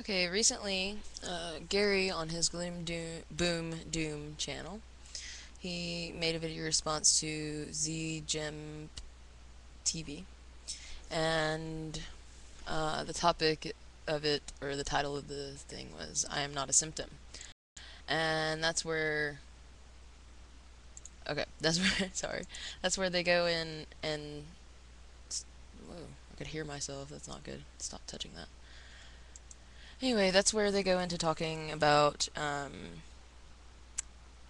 Okay, recently, Gary on his Gloom Doom Boom Doom channel, he made a video response to Z Gem TV, and the topic of it, or the title of the thing was "I am not a symptom," and that's where, okay, that's where, sorry, that's where they go in and, whoa, I could hear myself. That's not good. Stop touching that. Anyway, that's where they go into talking about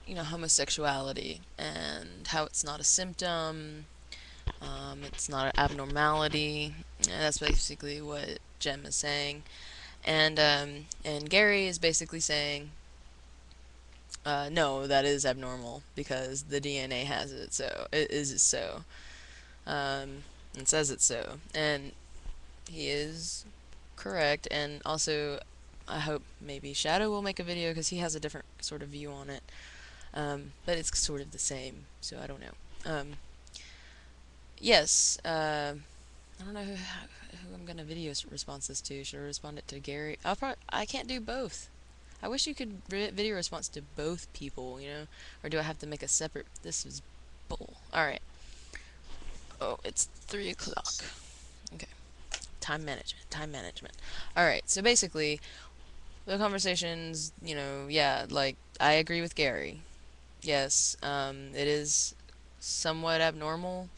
homosexuality and how it's not a symptom, it's not an abnormality. And that's basically what Jem is saying. And Gary is basically saying, no, that is abnormal because the DNA has it, so it is so. It says it's so. And he is correct. And also, I hope maybe Shadow will make a video because he has a different sort of view on it. But it's sort of the same, so I don't know. Yes, I don't know who I'm gonna video response this to. Should I respond it to Gary? I can't do both. I wish you could video response to both people, or do I have to make a separate? This is bull. All right. Oh, it's 3 o'clock. Okay. Time management. Time management. All right. So basically, the conversations, yeah, like I agree with Gary. Yes, it is somewhat abnormal,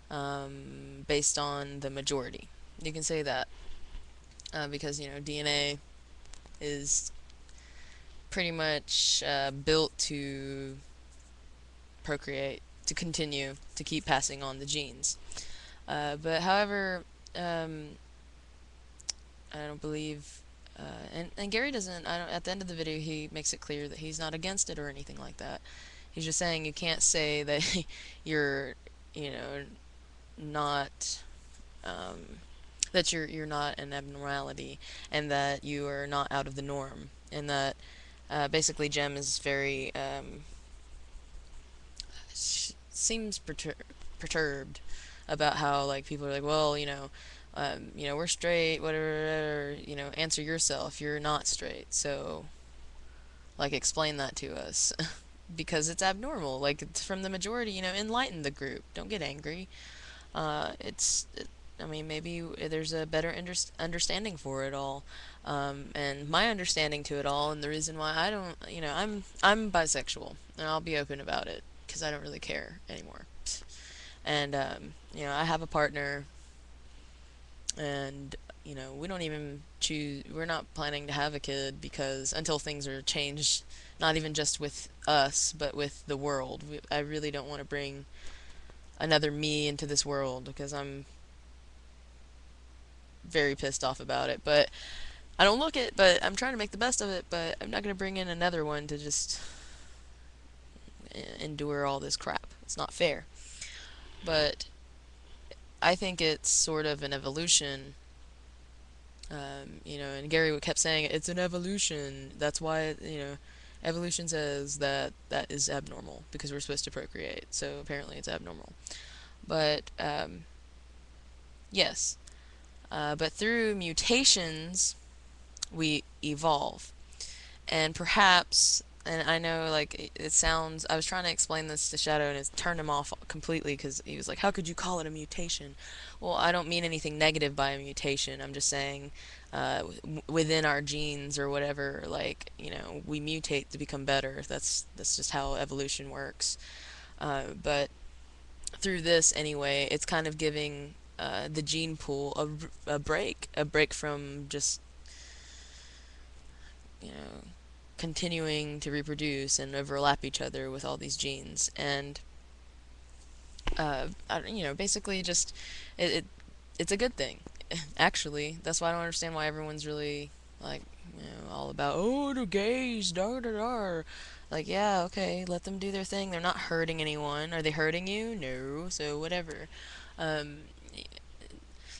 based on the majority. You can say that, because DNA is pretty much built to procreate, to continue, to keep passing on the genes. But however, um, I don't believe, and Gary doesn't. I don't. At the end of the video, he makes it clear that he's not against it or anything like that. He's just saying you can't say that you're, you know, not that you're not an abnormality, and that you are not out of the norm, and that basically Jem is very seems perturbed about how like people are like, well, we're straight, whatever, answer yourself, you're not straight, so like explain that to us. Because it's abnormal, like it's from the majority, enlighten the group, don't get angry. I mean, maybe there's a better understanding for it all. And my understanding to it all, and the reason why I don't, I'm bisexual, and I'll be open about it because I don't really care anymore. And I have a partner, and we don't even choose. We're not planning to have a kid because until things are changed, not even just with us, but with the world. I really don't want to bring another me into this world because I'm very pissed off about it. But I don't look it, but I'm trying to make the best of it. But I'm not going to bring in another one to just endure all this crap. It's not fair. But I think it's sort of an evolution. And Gary kept saying it's an evolution. That's why, evolution says that that is abnormal because we're supposed to procreate. So apparently it's abnormal. But yes, but through mutations we evolve. And perhaps, and I know like it sounds, I was trying to explain this to Shadow and it turned him off completely because he was like, how could you call it a mutation? Well, I don't mean anything negative by a mutation. I'm just saying within our genes or whatever, like, we mutate to become better. That's just how evolution works. But through this anyway, it's kind of giving the gene pool a break from just, you know, continuing to reproduce and overlap each other with all these genes. And basically just it, it it's a good thing. Actually, that's why I don't understand why everyone's really like, all about, oh, the gays, da da da. Like, yeah, okay, let them do their thing. They're not hurting anyone. Are they hurting you? No. So whatever. Um,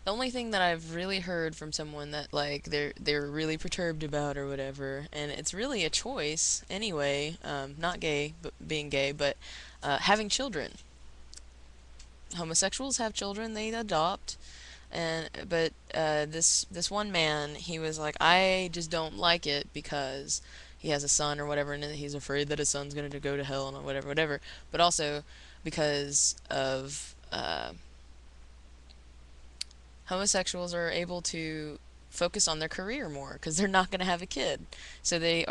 the only thing that I've really heard from someone that like they're really perturbed about or whatever, and it's really a choice anyway, not gay, but being gay, but having children. Homosexuals have children, they adopt. And but this one man, he was like, I just don't like it because he has a son or whatever, and he's afraid that his son's going to go to hell and whatever, whatever. But also because of homosexuals are able to focus on their career more because they're not going to have a kid, so they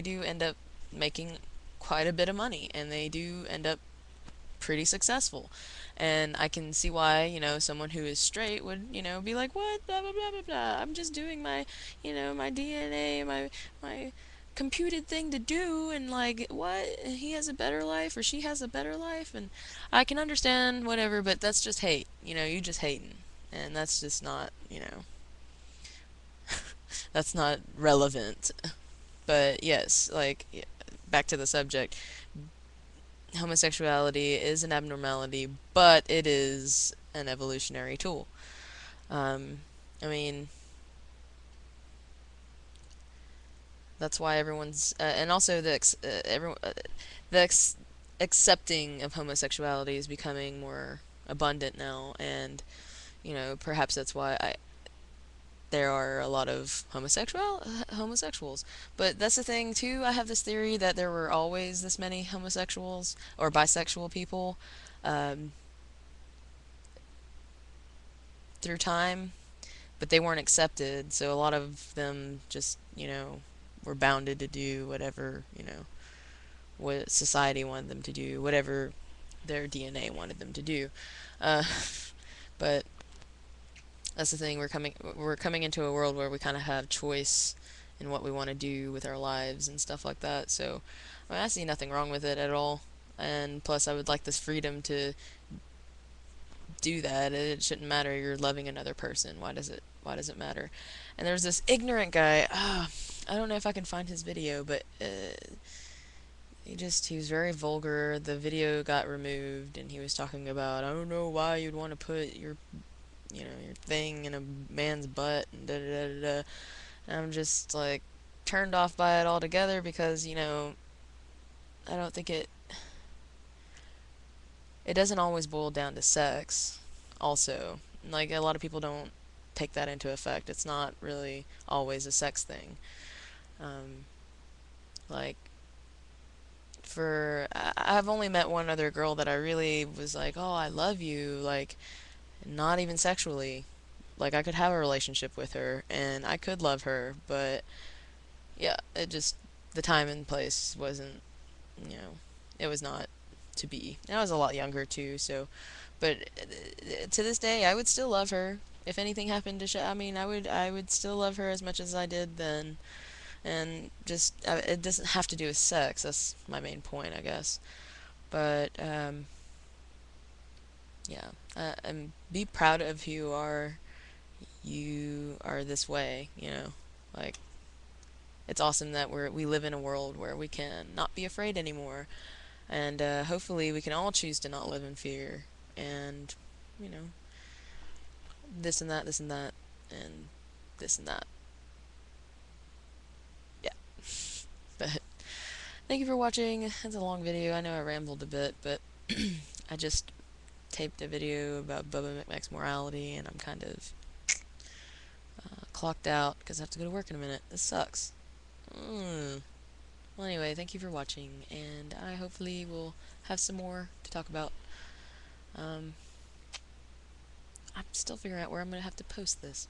do end up making quite a bit of money, and they do end up pretty successful. And I can see why, someone who is straight would, be like, what, blah, blah, blah, blah, blah. I'm just doing my, my DNA, my computed thing to do, and like, what? He has a better life, or she has a better life, and I can understand whatever, but that's just hate. You just hating. And that's just not, that's not relevant. But yes, like, back to the subject, homosexuality is an abnormality, but it is an evolutionary tool. Um, I mean, that's why everyone's and also the accepting of homosexuality is becoming more abundant now, and perhaps that's why there are a lot of homosexuals. But that's the thing too. I have this theory that there were always this many homosexuals or bisexual people um, through time, but they weren't accepted, so a lot of them just, were bounded to do whatever, what society wanted them to do, whatever their DNA wanted them to do. Uh, but that's the thing, we're coming into a world where we kind of have choice in what we want to do with our lives and stuff like that. So I see nothing wrong with it at all. And plus, I would like this freedom to do that. It shouldn't matter. You're loving another person. Why does it matter? And there's this ignorant guy. I don't know if I can find his video, but he was very vulgar. The video got removed, and he was talking about, I don't know why you'd want to put your thing in a man's butt and da da da da. Da. And I'm just like turned off by it altogether because I don't think it doesn't always boil down to sex. Also, like, a lot of people don't take that into effect. It's not really always a sex thing. Um, like, I've only met one other girl that I really was like, oh, I love you, like, not even sexually. Like, I could have a relationship with her and I could love her, but yeah, the time and place wasn't, you know, it was not to be. And I was a lot younger too, so, but to this day, I would still love her. If anything happened to I mean, I would still love her as much as I did then. And just, it doesn't have to do with sex. That's my main point, I guess. But yeah, and be proud of who you are. You are this way, like, it's awesome that we live in a world where we can not be afraid anymore, and hopefully we can all choose to not live in fear, and you know this and that, and this and that. Yeah. But thank you for watching. It's a long video. I know I rambled a bit, but I just taped a video about Bubba McMack's morality, and I'm kind of clocked out because I have to go to work in a minute. This sucks. Well, anyway, thank you for watching, and I hopefully will have some more to talk about. Um, I'm still figuring out where I'm going to have to post this.